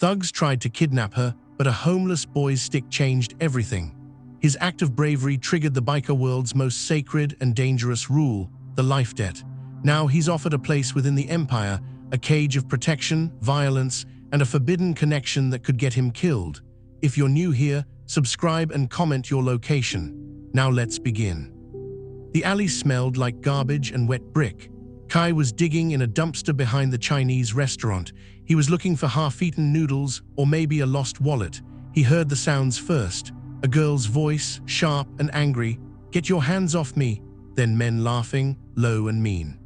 Thugs tried to kidnap her, but a homeless boy's stick changed everything. His act of bravery triggered the biker world's most sacred and dangerous rule, the life debt. Now he's offered a place within the empire, a cage of protection, violence, and a forbidden connection that could get him killed. If you're new here, subscribe and comment your location. Now let's begin. The alley smelled like garbage and wet brick. Kai was digging in a dumpster behind the Chinese restaurant. He was looking for half-eaten noodles or maybe a lost wallet. He heard the sounds first. A girl's voice, sharp and angry, "Get your hands off me!" Then men laughing, low and mean.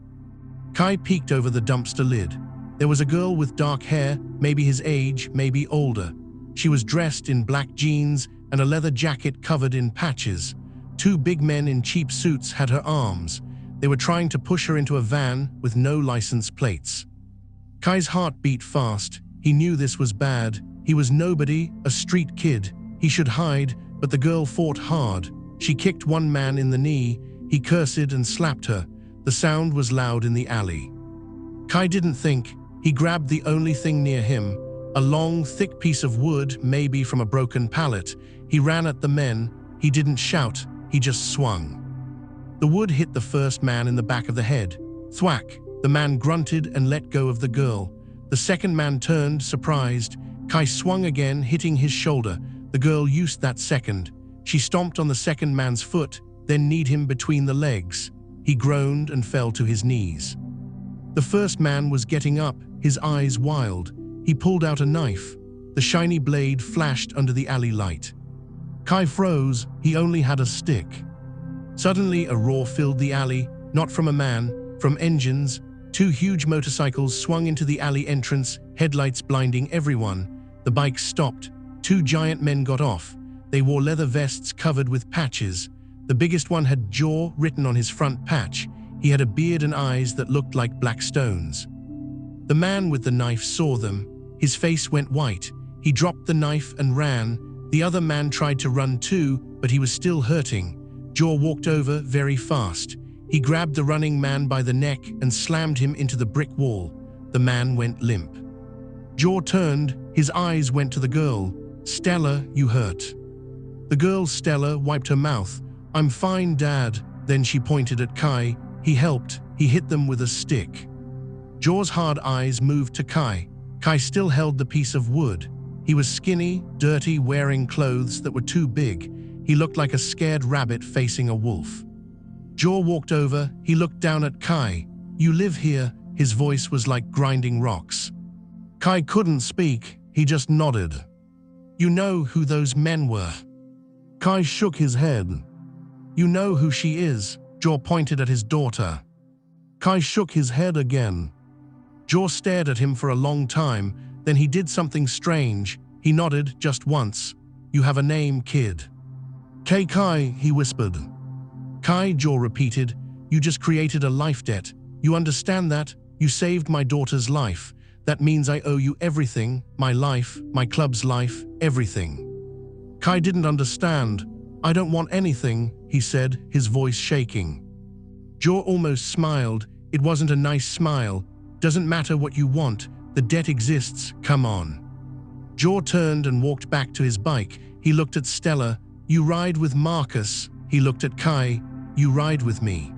Kai peeked over the dumpster lid. There was a girl with dark hair, maybe his age, maybe older. She was dressed in black jeans and a leather jacket covered in patches. Two big men in cheap suits had her arms. They were trying to push her into a van with no license plates. Kai's heart beat fast. He knew this was bad. He was nobody, a street kid. He should hide, but the girl fought hard. She kicked one man in the knee. He cursed and slapped her. The sound was loud in the alley. Kai didn't think. He grabbed the only thing near him, a long, thick piece of wood, maybe from a broken pallet. He ran at the men. He didn't shout. He just swung. The wood hit the first man in the back of the head. Thwack! The man grunted and let go of the girl. The second man turned, surprised. Kai swung again, hitting his shoulder. The girl used that second. She stomped on the second man's foot, then kneed him between the legs. He groaned and fell to his knees. The first man was getting up, his eyes wild. He pulled out a knife. The shiny blade flashed under the alley light. Kai froze. He only had a stick. Suddenly, a roar filled the alley, not from a man, from engines. Two huge motorcycles swung into the alley entrance, headlights blinding everyone. The bikes stopped. Two giant men got off. They wore leather vests covered with patches. The biggest one had "Jaw" written on his front patch. He had a beard and eyes that looked like black stones. The man with the knife saw them. His face went white. He dropped the knife and ran. The other man tried to run too, but he was still hurting. Jaw walked over very fast. He grabbed the running man by the neck and slammed him into the brick wall. The man went limp. Jaw turned. His eyes went to the girl. "Stella, you hurt." The girl, Stella, wiped her mouth. "I'm fine, Dad." Then she pointed at Kai. He helped. He hit them with a stick. Jaw's hard eyes moved to Kai. Kai still held the piece of wood. He was skinny, dirty, wearing clothes that were too big. He looked like a scared rabbit facing a wolf. Jaw walked over. He looked down at Kai. "You live here?" His voice was like grinding rocks. Kai couldn't speak. He just nodded. "You know who those men were?" Kai shook his head. "You know who she is?" Jaw pointed at his daughter. Kai shook his head again. Jaw stared at him for a long time. Then he did something strange. He nodded just once. "You have a name, kid." Kai, he whispered. Kai, Jaw repeated. "You just created a life debt. You understand that? You saved my daughter's life. That means I owe you everything, my life, my club's life, everything." Kai didn't understand. "I don't want anything," he said, his voice shaking. Jaw almost smiled. It wasn't a nice smile. "Doesn't matter what you want. The debt exists. Come on." Jaw turned and walked back to his bike. He looked at Stella. "You ride with Marcus." He looked at Kai. "You ride with me."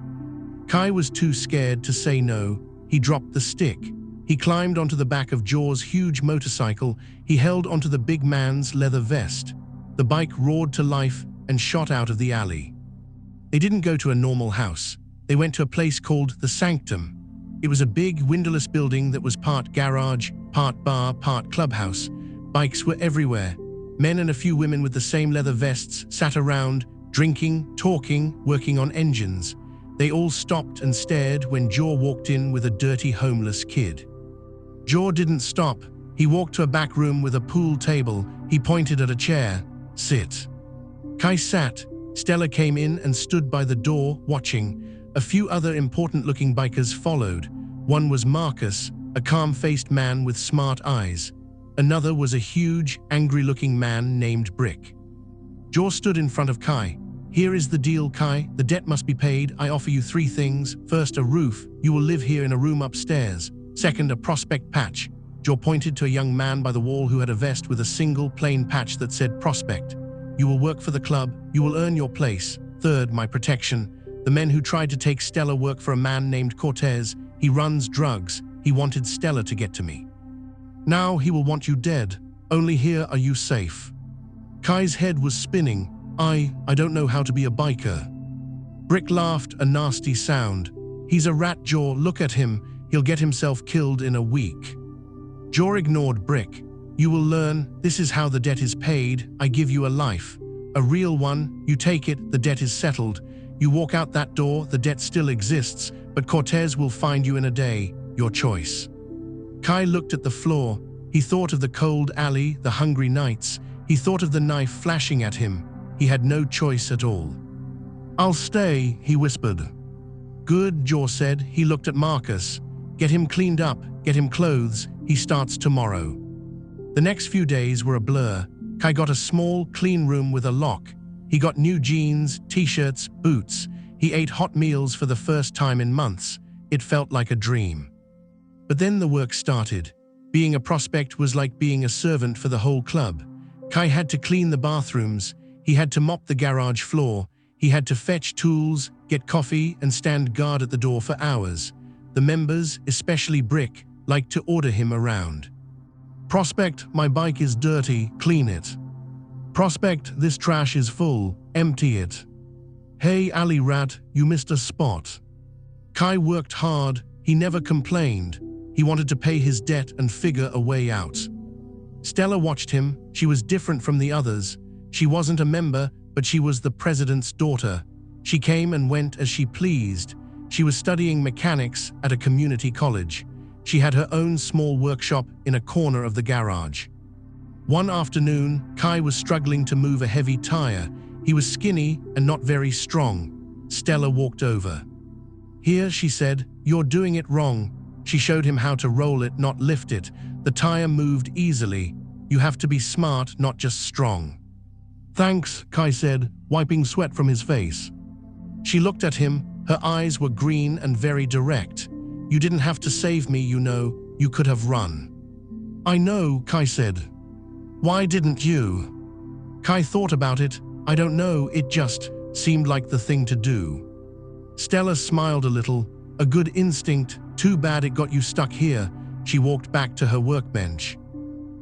Kai was too scared to say no. He dropped the stick. He climbed onto the back of Jaw's huge motorcycle. He held onto the big man's leather vest. The bike roared to life and shot out of the alley. They didn't go to a normal house. They went to a place called the Sanctum. It was a big, windowless building that was part garage, part bar, part clubhouse. Bikes were everywhere. Men and a few women with the same leather vests sat around, drinking, talking, working on engines. They all stopped and stared when Jaw walked in with a dirty homeless kid. Jaw didn't stop. He walked to a back room with a pool table. He pointed at a chair. "Sit." Kai sat. Stella came in and stood by the door, watching. A few other important-looking bikers followed. One was Marcus, a calm-faced man with smart eyes. Another was a huge, angry-looking man named Brick. Jaw stood in front of Kai. "Here is the deal, Kai. The debt must be paid. I offer you 3 things. First, a roof. You will live here in a room upstairs. Second, a prospect patch. Jaw pointed to a young man by the wall who had a vest with a single plain patch that said Prospect. You will work for the club, you will earn your place. Third, my protection. The men who tried to take Stella work for a man named Cortez. He runs drugs. He wanted Stella to get to me. Now he will want you dead. Only here are you safe. Kai's head was spinning. I don't know how to be a biker. Brick laughed, a nasty sound. He's a rat, Jaw. Look at him. He'll get himself killed in a week. Jaw ignored Brick. You will learn. This is how the debt is paid. I give you a life. A real one. You take it, the debt is settled. You walk out that door, the debt still exists, but Cortez will find you in a day. Your choice. Kai looked at the floor. He thought of the cold alley, the hungry nights. He thought of the knife flashing at him. He had no choice at all. I'll stay, he whispered. Good, Jaw said. He looked at Marcus. Get him cleaned up, get him clothes. He starts tomorrow. The next few days were a blur. Kai got a small, clean room with a lock. He got new jeans, t-shirts, boots. He ate hot meals for the first time in months. It felt like a dream. But then the work started. Being a prospect was like being a servant for the whole club. Kai had to clean the bathrooms. He had to mop the garage floor. He had to fetch tools, get coffee, and stand guard at the door for hours. The members, especially Brick, liked to order him around. Prospect, my bike is dirty, clean it. Prospect, this trash is full, empty it. Hey, alley rat, you missed a spot. Kai worked hard. He never complained. He wanted to pay his debt and figure a way out. Stella watched him. She was different from the others. She wasn't a member, but she was the president's daughter. She came and went as she pleased. She was studying mechanics at a community college. She had her own small workshop in a corner of the garage. One afternoon, Kai was struggling to move a heavy tire. He was skinny and not very strong. Stella walked over. Here, she said, you're doing it wrong. She showed him how to roll it, not lift it. The tire moved easily. You have to be smart, not just strong. Thanks, Kai said, wiping sweat from his face. She looked at him. Her eyes were green and very direct. You didn't have to save me, you know. You could have run. I know, Kai said. Why didn't you? Kai thought about it. I don't know, it just seemed like the thing to do. Stella smiled a little. A good instinct. Too bad it got you stuck here. She walked back to her workbench.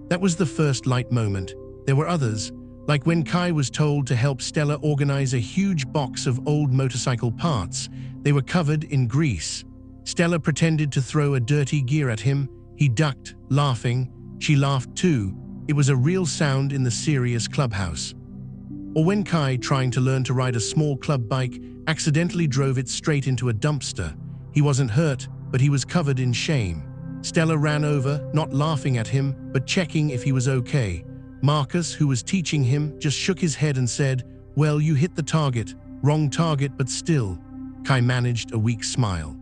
That was the first light moment. There were others, like when Kai was told to help Stella organize a huge box of old motorcycle parts. They were covered in grease. Stella pretended to throw a dirty gear at him. He ducked, laughing. She laughed too. It was a real sound in the serious clubhouse. Or when Kai, trying to learn to ride a small club bike, accidentally drove it straight into a dumpster. He wasn't hurt, but he was covered in shame. Stella ran over, not laughing at him, but checking if he was okay. Marcus, who was teaching him, just shook his head and said, well, you hit the target. Wrong target, but still. Kai managed a weak smile.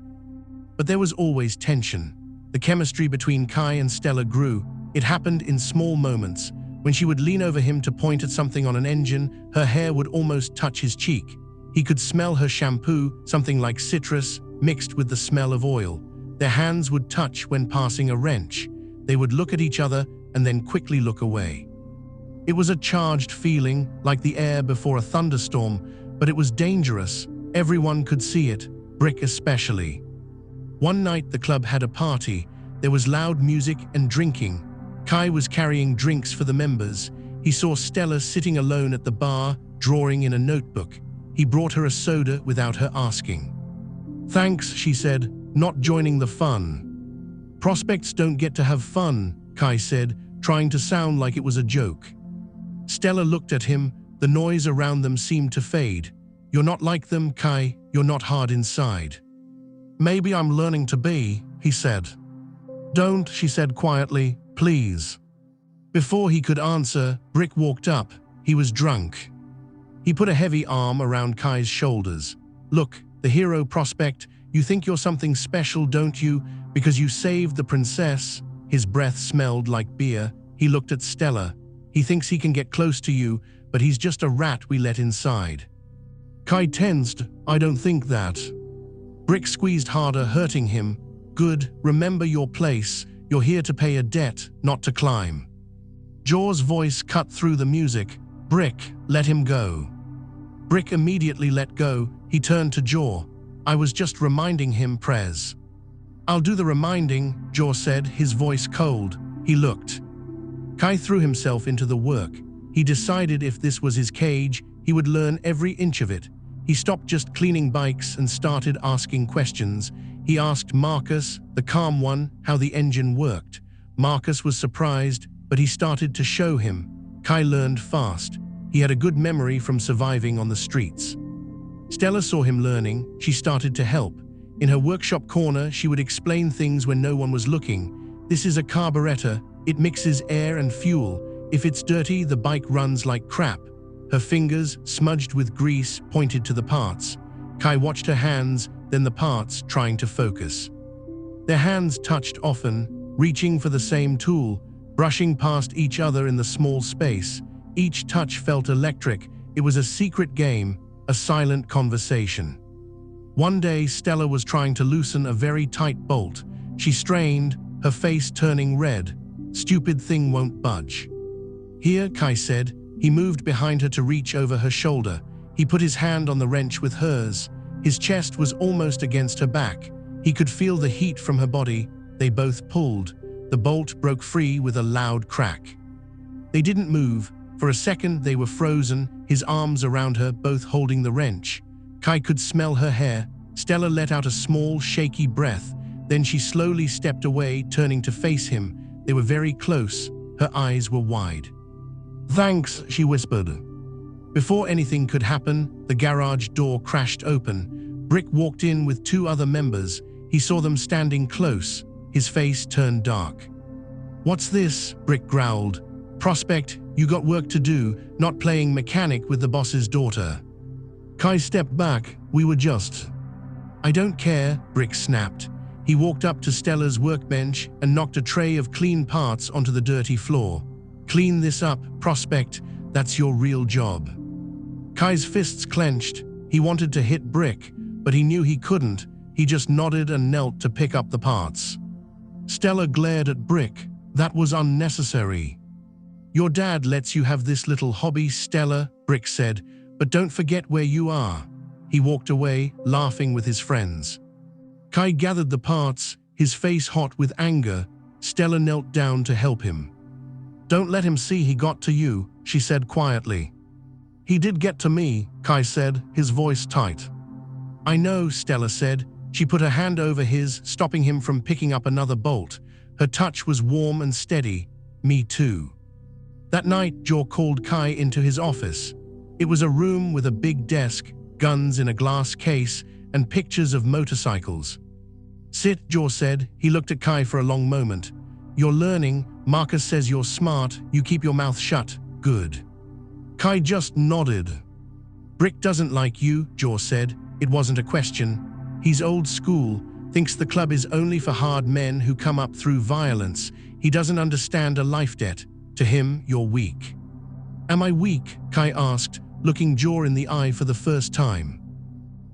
But there was always tension. The chemistry between Kai and Stella grew. It happened in small moments. When she would lean over him to point at something on an engine, her hair would almost touch his cheek. He could smell her shampoo, something like citrus, mixed with the smell of oil. Their hands would touch when passing a wrench. They would look at each other and then quickly look away. It was a charged feeling, like the air before a thunderstorm, but it was dangerous. Everyone could see it, Brick especially. One night the club had a party. There was loud music and drinking. Kai was carrying drinks for the members. He saw Stella sitting alone at the bar, drawing in a notebook. He brought her a soda without her asking. Thanks, she said, not joining the fun. Prospects don't get to have fun, Kai said, trying to sound like it was a joke. Stella looked at him. The noise around them seemed to fade. You're not like them, Kai. You're not hard inside. Maybe I'm learning to be, he said. Don't, she said quietly, please. Before he could answer, Brick walked up. He was drunk. He put a heavy arm around Kai's shoulders. Look, the hero Prospect, you think you're something special, don't you? Because you saved the princess. His breath smelled like beer. He looked at Stella. He thinks he can get close to you, but he's just a rat we let inside. Kai tensed. I don't think that. Brick squeezed harder, hurting him. Good, remember your place. You're here to pay a debt, not to climb. Jaw's voice cut through the music. Brick, let him go. Brick immediately let go. He turned to Jaw. I was just reminding him, Prez. I'll do the reminding, Jaw said, his voice cold. He looked. Kai threw himself into the work. He decided if this was his cage, he would learn every inch of it. He stopped just cleaning bikes and started asking questions. He asked Marcus, the calm one, how the engine worked. Marcus was surprised, but he started to show him. Kai learned fast. He had a good memory from surviving on the streets. Stella saw him learning. She started to help. In her workshop corner, she would explain things when no one was looking. This is a carburetor. It mixes air and fuel. If it's dirty, the bike runs like crap. Her fingers, smudged with grease, pointed to the parts. Kai watched her hands, then the parts, trying to focus. Their hands touched often, reaching for the same tool, brushing past each other in the small space. Each touch felt electric. It was a secret game, a silent conversation. One day, Stella was trying to loosen a very tight bolt. She strained, her face turning red. Stupid thing won't budge. Here, Kai said. He moved behind her to reach over her shoulder. He put his hand on the wrench with hers. His chest was almost against her back. He could feel the heat from her body. They both pulled. The bolt broke free with a loud crack. They didn't move. For a second, they were frozen, his arms around her, both holding the wrench. Kai could smell her hair. Stella let out a small, shaky breath. Then she slowly stepped away, turning to face him. They were very close. Her eyes were wide. Thanks, she whispered. Before anything could happen, the garage door crashed open. Brick walked in with two other members. He saw them standing close. His face turned dark. What's this? Brick growled. Prospect, you got work to do, not playing mechanic with the boss's daughter. Kai stepped back. We were just... I don't care, Brick snapped. He walked up to Stella's workbench and knocked a tray of clean parts onto the dirty floor. Clean this up, Prospect. That's your real job. Kai's fists clenched. He wanted to hit Brick, but he knew he couldn't. He just nodded and knelt to pick up the parts. Stella glared at Brick. That was unnecessary. Your dad lets you have this little hobby, Stella, Brick said, but don't forget where you are. He walked away, laughing with his friends. Kai gathered the parts, his face hot with anger. Stella knelt down to help him. Don't let him see he got to you, she said quietly. He did get to me, Kai said, his voice tight. I know, Stella said. She put her hand over his, stopping him from picking up another bolt. Her touch was warm and steady. Me too. That night, Jaw called Kai into his office. It was a room with a big desk, guns in a glass case, and pictures of motorcycles. Sit, Jaw said. He looked at Kai for a long moment. You're learning. Marcus says you're smart. You keep your mouth shut. Good. Kai just nodded. Brick doesn't like you, Jaw said. It wasn't a question. He's old school, thinks the club is only for hard men who come up through violence. He doesn't understand a life debt. To him, you're weak. Am I weak? Kai asked, looking Jaw in the eye for the first time.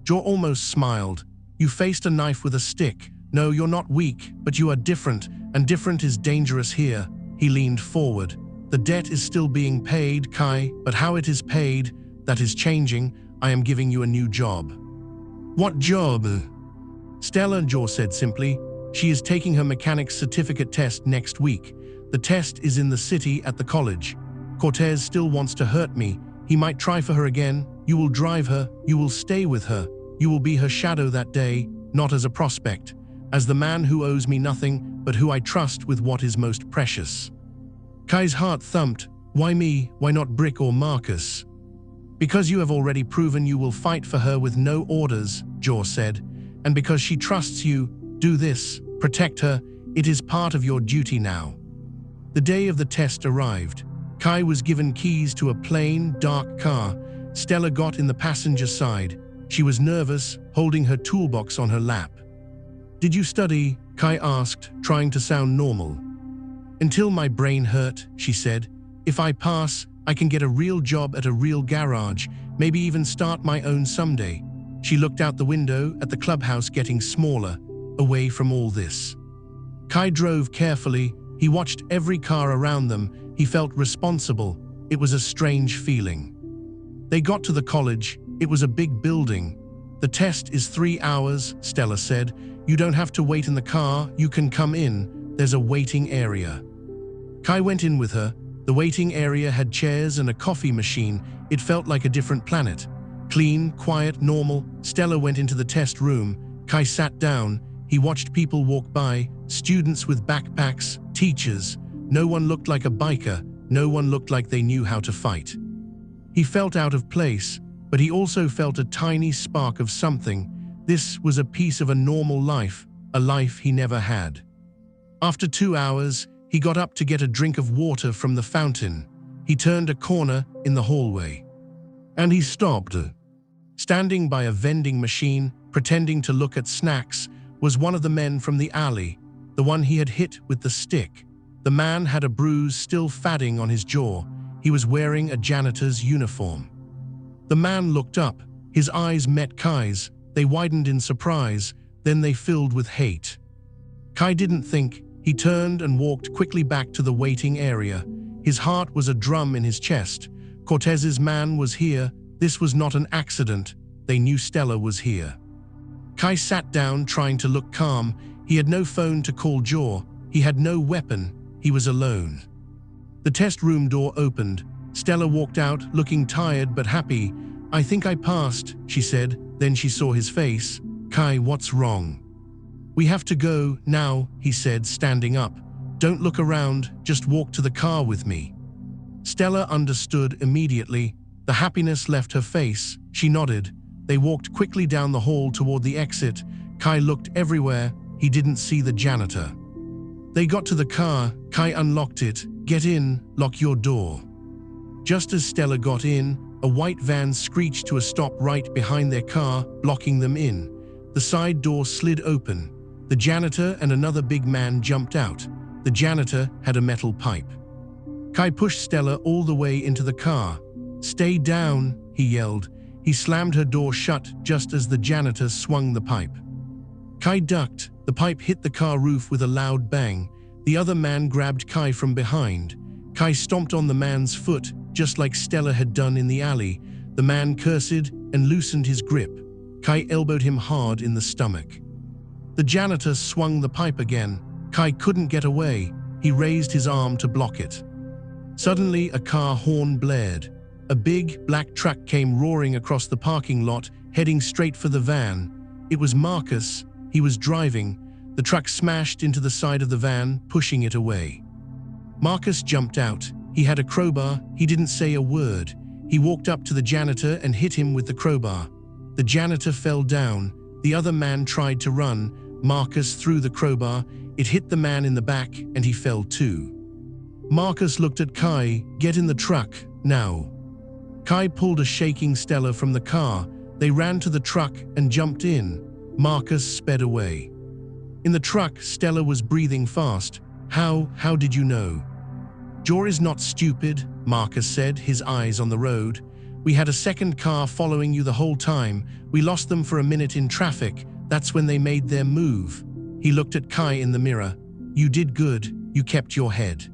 Jaw almost smiled. You faced a knife with a stick. No, you're not weak, but you are different, and different is dangerous here. He leaned forward. The debt is still being paid, Kai, but how it is paid, that is changing. I am giving you a new job. What job? Stella, Jaw said simply. She is taking her mechanic's certificate test next week. The test is in the city at the college. Cortez still wants to hurt me. He might try for her again. You will drive her. You will stay with her. You will be her shadow that day, not as a prospect, as the man who owes me nothing, but who I trust with what is most precious. Kai's heart thumped. Why me? Why not Brick or Marcus? Because you have already proven you will fight for her with no orders, Jaw said, and because she trusts you, do this, protect her. It is part of your duty now. The day of the test arrived. Kai was given keys to a plain, dark car. Stella got in the passenger side. She was nervous, holding her toolbox on her lap. Did you study? Kai asked, trying to sound normal. Until my brain hurt, she said. If I pass, I can get a real job at a real garage, maybe even start my own someday. She looked out the window at the clubhouse getting smaller, away from all this. Kai drove carefully. He watched every car around them. He felt responsible. It was a strange feeling. They got to the college. It was a big building. "The test is 3 hours, Stella said. "You don't have to wait in the car. You can come in. There's a waiting area." Kai went in with her. The waiting area had chairs and a coffee machine. It felt like a different planet. Clean, quiet, normal. Stella went into the test room. Kai sat down. He watched people walk by, students with backpacks, teachers. No one looked like a biker. No one looked like they knew how to fight. He felt out of place, but he also felt a tiny spark of something. This was a piece of a normal life, a life he never had. After 2 hours, he got up to get a drink of water from the fountain. He turned a corner in the hallway. And he stopped. Standing by a vending machine, pretending to look at snacks, was one of the men from the alley, the one he had hit with the stick. The man had a bruise still fatting on his jaw. He was wearing a janitor's uniform. The man looked up. His eyes met Kai's. They widened in surprise, then they filled with hate. Kai didn't think. He turned and walked quickly back to the waiting area. His heart was a drum in his chest. Cortez's man was here. This was not an accident. They knew Stella was here. Kai sat down, trying to look calm. He had no phone to call Jaw. He had no weapon. He was alone. The test room door opened. Stella walked out, looking tired but happy. "I think I passed," she said. Then she saw his face. "Kai, what's wrong?" "We have to go now," he said, standing up. "Don't look around, just walk to the car with me." Stella understood immediately. The happiness left her face. She nodded. They walked quickly down the hall toward the exit. Kai looked everywhere. He didn't see the janitor. They got to the car. Kai unlocked it. "Get in, lock your door." Just as Stella got in, a white van screeched to a stop right behind their car, blocking them in. The side door slid open. The janitor and another big man jumped out. The janitor had a metal pipe. Kai pushed Stella all the way into the car. "Stay down," he yelled. He slammed her door shut just as the janitor swung the pipe. Kai ducked. The pipe hit the car roof with a loud bang. The other man grabbed Kai from behind. Kai stomped on the man's foot, just like Stella had done in the alley. The man cursed and loosened his grip. Kai elbowed him hard in the stomach. The janitor swung the pipe again. Kai couldn't get away. He raised his arm to block it. Suddenly, a car horn blared. A big, black truck came roaring across the parking lot, heading straight for the van. It was Marcus. He was driving. The truck smashed into the side of the van, pushing it away. Marcus jumped out. He had a crowbar. He didn't say a word. He walked up to the janitor and hit him with the crowbar. The janitor fell down. The other man tried to run. Marcus threw the crowbar. It hit the man in the back, and he fell too. Marcus looked at Kai. "Get in the truck, now." Kai pulled a shaking Stella from the car. They ran to the truck and jumped in. Marcus sped away. In the truck, Stella was breathing fast. How did you know?" "Jaw is not stupid," Marcus said, his eyes on the road. "We had a second car following you the whole time. We lost them for a minute in traffic. That's when they made their move." He looked at Kai in the mirror. "You did good. You kept your head."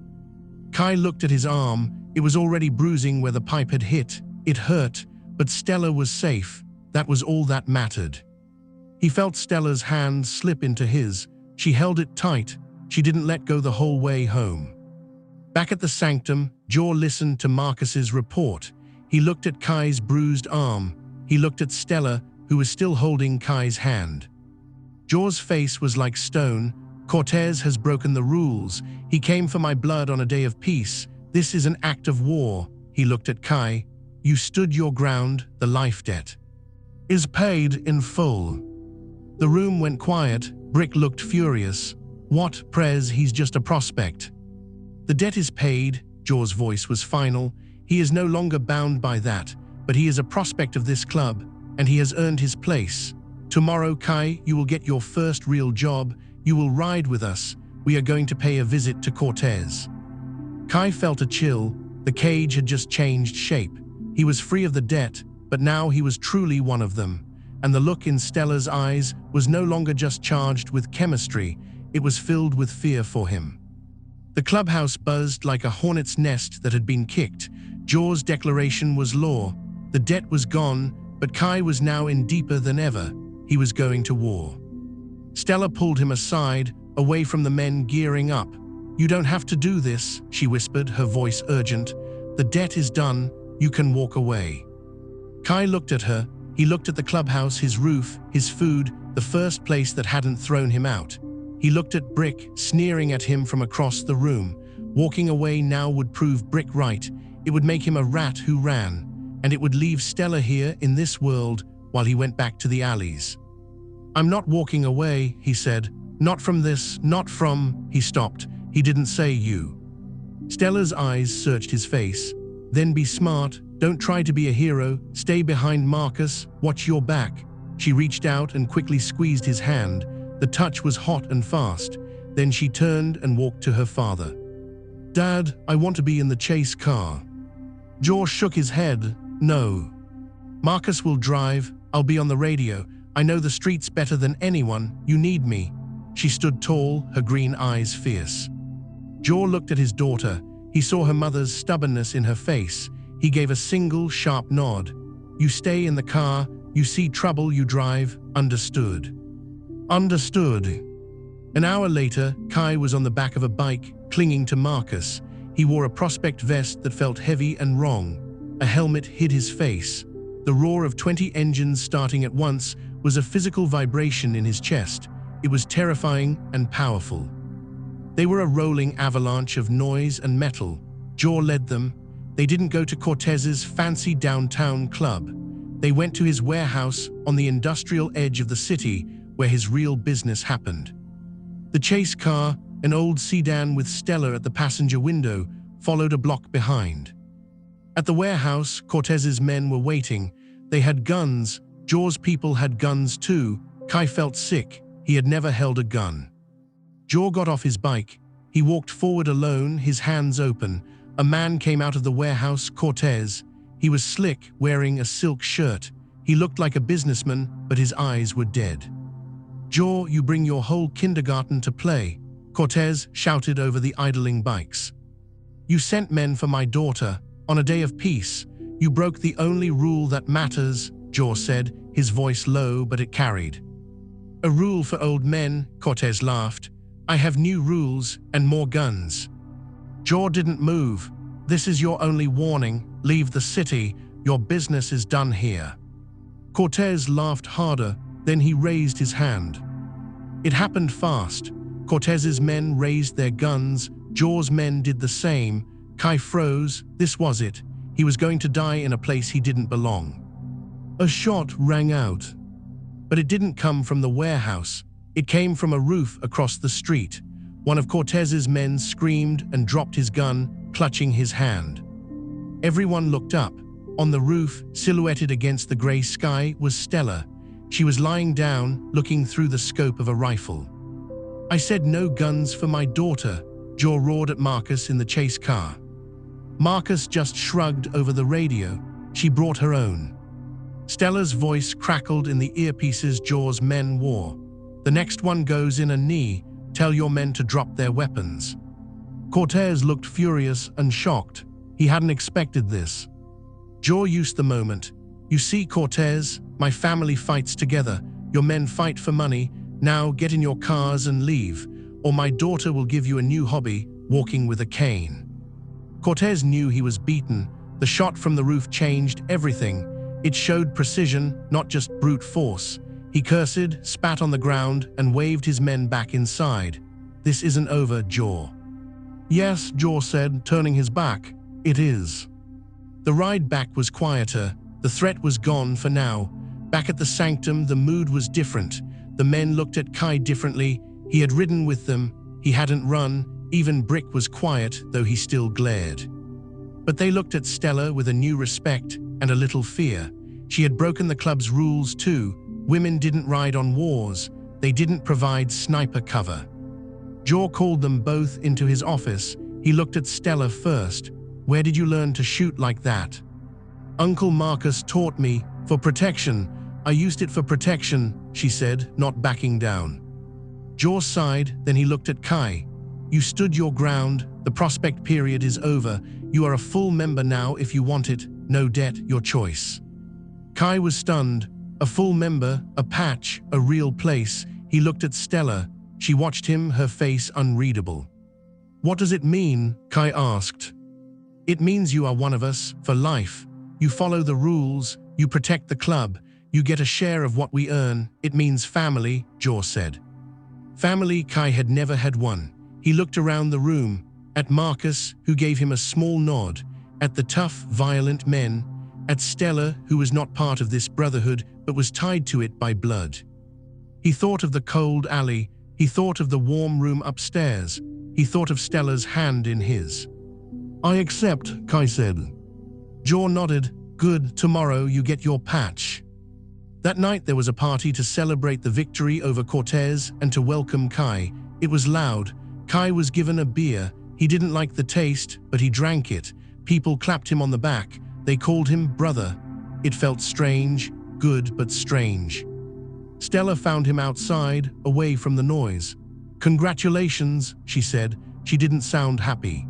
Kai looked at his arm. It was already bruising where the pipe had hit. It hurt, but Stella was safe. That was all that mattered. He felt Stella's hand slip into his. She held it tight. She didn't let go the whole way home. Back at the sanctum, Jaw listened to Marcus's report. He looked at Kai's bruised arm. He looked at Stella, who was still holding Kai's hand. Jaw's face was like stone. "Cortez has broken the rules. He came for my blood on a day of peace. This is an act of war." He looked at Kai. "You stood your ground. The life debt is paid in full." The room went quiet. Brick looked furious. "What, Prez? He's just a prospect." "The debt is paid." Jaw's voice was final. "He is no longer bound by that, but he is a prospect of this club, and he has earned his place. Tomorrow, Kai, you will get your first real job. You will ride with us. We are going to pay a visit to Cortez." Kai felt a chill. The cage had just changed shape. He was free of the debt, but now he was truly one of them. And the look in Stella's eyes was no longer just charged with chemistry. it was filled with fear for him. The clubhouse buzzed like a hornet's nest that had been kicked. Jaw's declaration was law. The debt was gone, but Kai was now in deeper than ever. He was going to war. Stella pulled him aside, away from the men gearing up. "You don't have to do this," she whispered, her voice urgent. "The debt is done. You can walk away." Kai looked at her. He looked at the clubhouse, his roof, his food, the first place that hadn't thrown him out. He looked at Brick, sneering at him from across the room. Walking away now would prove Brick right. It would make him a rat who ran, and it would leave Stella here in this world while he went back to the alleys. "I'm not walking away," he said. "Not from this, not from—" He stopped. He didn't say you. Stella's eyes searched his face. "Then be smart. Don't try to be a hero. Stay behind Marcus. Watch your back." She reached out and quickly squeezed his hand. The touch was hot and fast. Then she turned and walked to her father. "Dad, I want to be in the chase car." Jaw shook his head. "No. Marcus will drive. I'll be on the radio. I know the streets better than anyone. You need me." She stood tall, her green eyes fierce. Jaw looked at his daughter. He saw her mother's stubbornness in her face. He gave a single, sharp nod. "You stay in the car. You see trouble, you drive. Understood." Understood. An hour later, Kai was on the back of a bike, clinging to Marcus. He wore a prospect vest that felt heavy and wrong. A helmet hid his face. The roar of 20 engines starting at once was a physical vibration in his chest. It was terrifying and powerful. They were a rolling avalanche of noise and metal. Jaw led them. They didn't go to Cortez's fancy downtown club. They went to his warehouse on the industrial edge of the city where his real business happened. The chase car, an old sedan with Stella at the passenger window, followed a block behind. At the warehouse, Cortez's men were waiting. They had guns. Jaw's people had guns too. Kai felt sick. He had never held a gun. Jaw got off his bike. He walked forward alone, his hands open. A man came out of the warehouse, Cortez. He was slick, wearing a silk shirt. He looked like a businessman, but his eyes were dead. "Jaw, you bring your whole kindergarten to play," Cortez shouted over the idling bikes. "You sent men for my daughter on a day of peace. You broke the only rule that matters," Jaw said, his voice low, but it carried. "A rule for old men," Cortez laughed. "I have new rules and more guns." Jaw didn't move. "This is your only warning. Leave the city. Your business is done here." Cortez laughed harder, then he raised his hand. It happened fast. Cortez's men raised their guns. Jaw's men did the same. Kai froze. This was it. He was going to die in a place he didn't belong. A shot rang out. But it didn't come from the warehouse. It came from a roof across the street. One of Cortez's men screamed and dropped his gun, clutching his hand. Everyone looked up. On the roof, silhouetted against the gray sky, was Stella. She was lying down, looking through the scope of a rifle. "I said no guns for my daughter," Jaw roared at Marcus in the chase car. Marcus just shrugged over the radio. She brought her own. Stella's voice crackled in the earpieces Jaw's men wore. "The next one goes in a knee. Tell your men to drop their weapons." Cortez looked furious and shocked. He hadn't expected this. Jaw used the moment. "You see, Cortez, my family fights together. Your men fight for money. Now get in your cars and leave, or my daughter will give you a new hobby, walking with a cane." Cortez knew he was beaten. The shot from the roof changed everything. It showed precision, not just brute force. He cursed, spat on the ground, and waved his men back inside. "This isn't over, Jaw." "Yes," Jaw said, turning his back. "It is." The ride back was quieter. The threat was gone for now. Back at the sanctum, the mood was different. The men looked at Kai differently. He had ridden with them. He hadn't run. Even Brick was quiet, though he still glared. But they looked at Stella with a new respect and a little fear. She had broken the club's rules too. Women didn't ride on wars. They didn't provide sniper cover. Jaw called them both into his office. He looked at Stella first. "Where did you learn to shoot like that?" "Uncle Marcus taught me, for protection. I used it for protection," she said, not backing down. Jaw sighed, then he looked at Kai. You stood your ground, the prospect period is over. You are a full member now if you want it, no debt, your choice. Kai was stunned. A full member, a patch, a real place. He looked at Stella. She watched him, her face unreadable. What does it mean? Kai asked. It means you are one of us, for life. You follow the rules, you protect the club, you get a share of what we earn. It means family, Jaw said. Family, Kai had never had one. He looked around the room, at Marcus, who gave him a small nod, at the tough, violent men, at Stella, who was not part of this brotherhood but was tied to it by blood. He thought of the cold alley, he thought of the warm room upstairs, he thought of Stella's hand in his. I accept, Kai said. Jaw nodded. Good, tomorrow you get your patch. That night there was a party to celebrate the victory over Cortez and to welcome Kai. It was loud. Kai was given a beer. He didn't like the taste, but he drank it. People clapped him on the back. They called him brother. It felt strange, good but strange. Stella found him outside, away from the noise. Congratulations, she said. She didn't sound happy.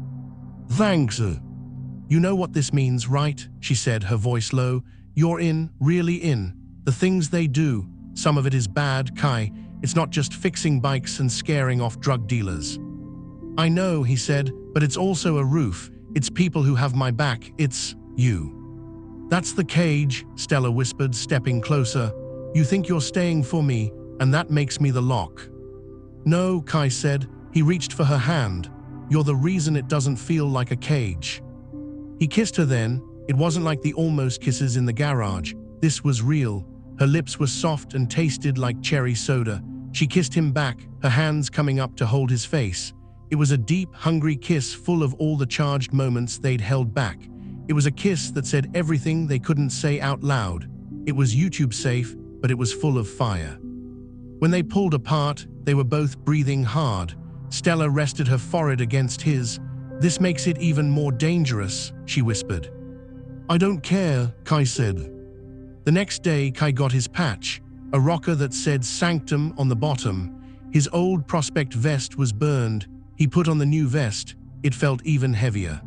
Thanks. You know what this means, right? She said, her voice low. You're in, really in. The things they do, some of it is bad, Kai. It's not just fixing bikes and scaring off drug dealers. I know, he said, but it's also a roof. It's people who have my back. It's you. That's the cage, Stella whispered, stepping closer. You think you're staying for me, and that makes me the lock. No, Kai said. He reached for her hand. You're the reason it doesn't feel like a cage. He kissed her then. It wasn't like the almost kisses in the garage. This was real. Her lips were soft and tasted like cherry soda. She kissed him back, her hands coming up to hold his face. It was a deep, hungry kiss full of all the charged moments they'd held back. It was a kiss that said everything they couldn't say out loud. It was YouTube safe, but it was full of fire. When they pulled apart, they were both breathing hard. Stella rested her forehead against his. This makes it even more dangerous, she whispered. I don't care, Kai said. The next day, Kai got his patch, a rocker that said Sanctum on the bottom. His old Prospect vest was burned. He put on the new vest. It felt even heavier.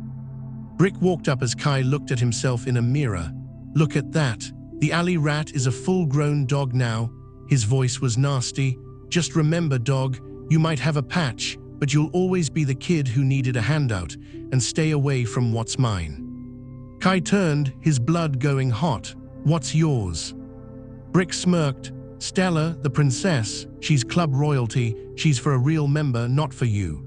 Brick walked up as Kai looked at himself in a mirror. Look at that. The alley rat is a full-grown dog now. His voice was nasty. Just remember, dog, you might have a patch, but you'll always be the kid who needed a handout, and stay away from what's mine. Kai turned, his blood going hot. What's yours? Brick smirked. Stella, the princess, she's club royalty. She's for a real member, not for you.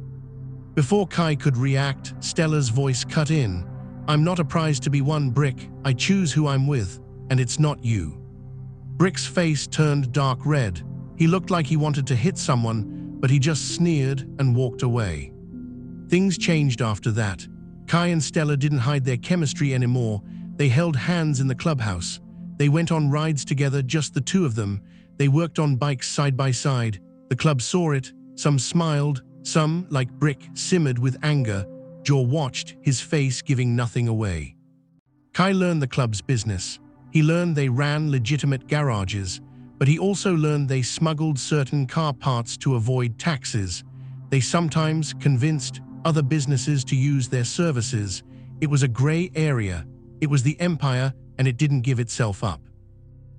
Before Kai could react, Stella's voice cut in. I'm not a prize to be won, Brick. I choose who I'm with, and it's not you. Brick's face turned dark red. He looked like he wanted to hit someone, but he just sneered and walked away. Things changed after that. Kai and Stella didn't hide their chemistry anymore. They held hands in the clubhouse. They went on rides together, just the two of them. They worked on bikes side by side. The club saw it. Some smiled. Some, like Brick, simmered with anger. Jaw watched, his face giving nothing away. Kai learned the club's business. He learned they ran legitimate garages, but he also learned they smuggled certain car parts to avoid taxes. They sometimes convinced other businesses to use their services. It was a gray area. It was the empire, and it didn't give itself up.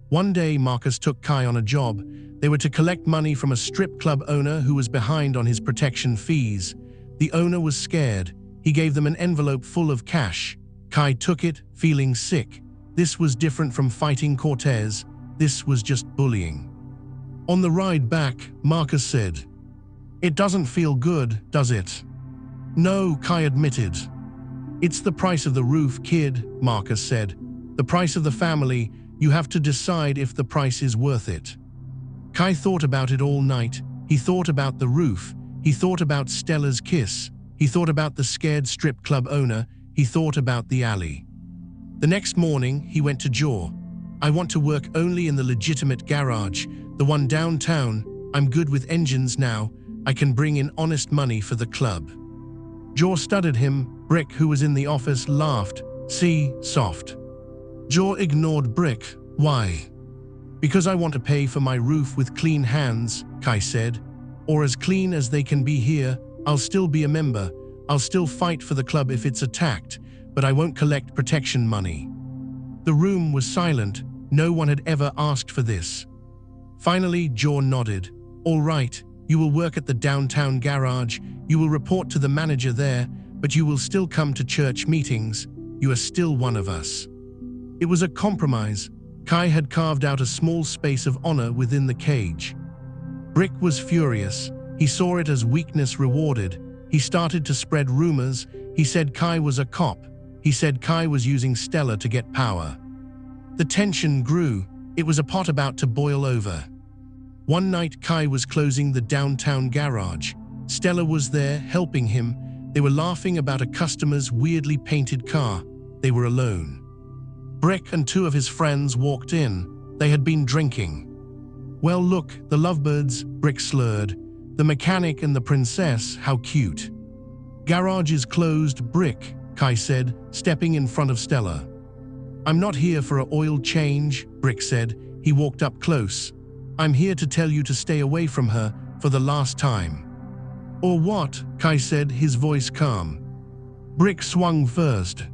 One day, Marcus took Kai on a job. They were to collect money from a strip club owner who was behind on his protection fees. The owner was scared. He gave them an envelope full of cash. Kai took it, feeling sick. This was different from fighting Cortez. This was just bullying. On the ride back, Marcus said, "It doesn't feel good, does it?" "No," Kai admitted. "It's the price of the roof, kid," Marcus said. "The price of the family. You have to decide if the price is worth it." Kai thought about it all night. He thought about the roof. He thought about Stella's kiss. He thought about the scared strip club owner. He thought about the alley. The next morning, he went to Jaw. "I want to work only in the legitimate garage, the one downtown. I'm good with engines now. I can bring in honest money for the club." Jaw studied him. Brick, who was in the office, laughed. "See, soft." Jaw ignored Brick. "Why?" "Because I want to pay for my roof with clean hands," Kai said. or as clean as they can be here, I'll still be a member. I'll still fight for the club if it's attacked, but I won't collect protection money." The room was silent. No one had ever asked for this. Finally, Jaw nodded. "All right, you will work at the downtown garage. You will report to the manager there, but you will still come to church meetings. You are still one of us." It was a compromise. Kai had carved out a small space of honor within the cage. Brick was furious. He saw it as weakness rewarded. He started to spread rumors. He said Kai was a cop. He said Kai was using Stella to get power. The tension grew. It was a pot about to boil over. One night, Kai was closing the downtown garage. Stella was there, helping him. They were laughing about a customer's weirdly painted car. They were alone. Brick and two of his friends walked in. They had been drinking. "Well, look, the lovebirds," Brick slurred. "The mechanic and the princess, how cute." "Garage is closed, Brick," Kai said, stepping in front of Stella. "I'm not here for an oil change," Brick said. He walked up close. "I'm here to tell you to stay away from her for the last time." "Or what?" Kai said, his voice calm. Brick swung first.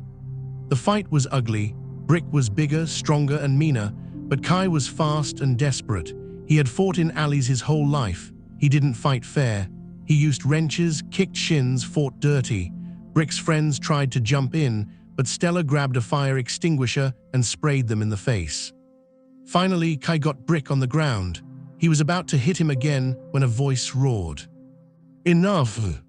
The fight was ugly. Brick was bigger, stronger, and meaner, but Kai was fast and desperate. He had fought in alleys his whole life. He didn't fight fair. He used wrenches, kicked shins, fought dirty. Brick's friends tried to jump in, but Stella grabbed a fire extinguisher and sprayed them in the face. Finally, Kai got Brick on the ground. He was about to hit him again when a voice roared. "Enough!"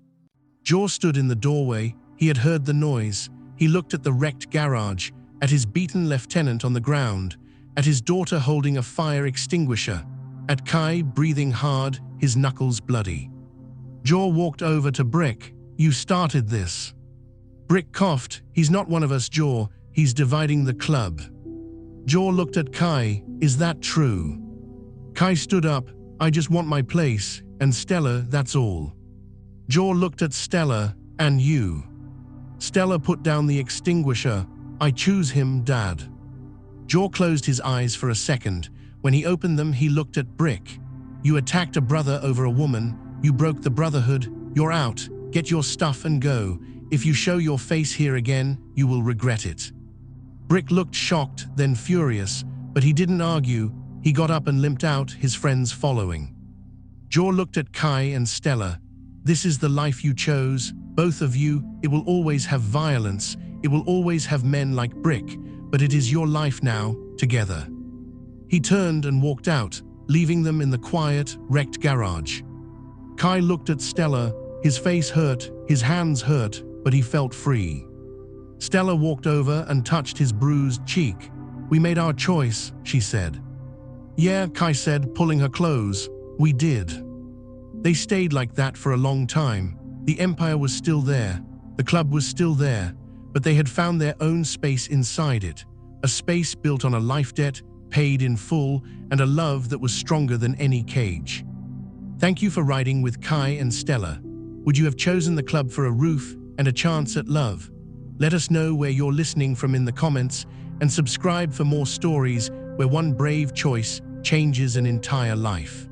Jaw stood in the doorway. He had heard the noise. He looked at the wrecked garage, at his beaten lieutenant on the ground, at his daughter holding a fire extinguisher, at Kai breathing hard, his knuckles bloody. Jaw walked over to Brick. "You started this." Brick coughed. "He's not one of us, Jaw. He's dividing the club." Jaw looked at Kai. "Is that true?" Kai stood up. "I just want my place, and Stella, that's all." Jaw looked at Stella. "And you?" Stella put down the extinguisher. "I choose him, Dad." Jaw closed his eyes for a second. When he opened them, he looked at Brick. "You attacked a brother over a woman. You broke the brotherhood. You're out. Get your stuff and go. If you show your face here again, you will regret it." Brick looked shocked, then furious, but he didn't argue. He got up and limped out, his friends following. Jaw looked at Kai and Stella. "This is the life you chose, both of you. It will always have violence. It will always have men like Brick, but it is your life now, together." He turned and walked out, leaving them in the quiet, wrecked garage. Kai looked at Stella. His face hurt, his hands hurt, but he felt free. Stella walked over and touched his bruised cheek. "We made our choice," she said. "Yeah," Kai said, pulling her close. "We did." They stayed like that for a long time. The empire was still there. The club was still there, but they had found their own space inside it. A space built on a life debt, paid in full, and a love that was stronger than any cage. Thank you for riding with Kai and Stella. Would you have chosen the club for a roof and a chance at love? Let us know where you're listening from in the comments, and subscribe for more stories where one brave choice changes an entire life.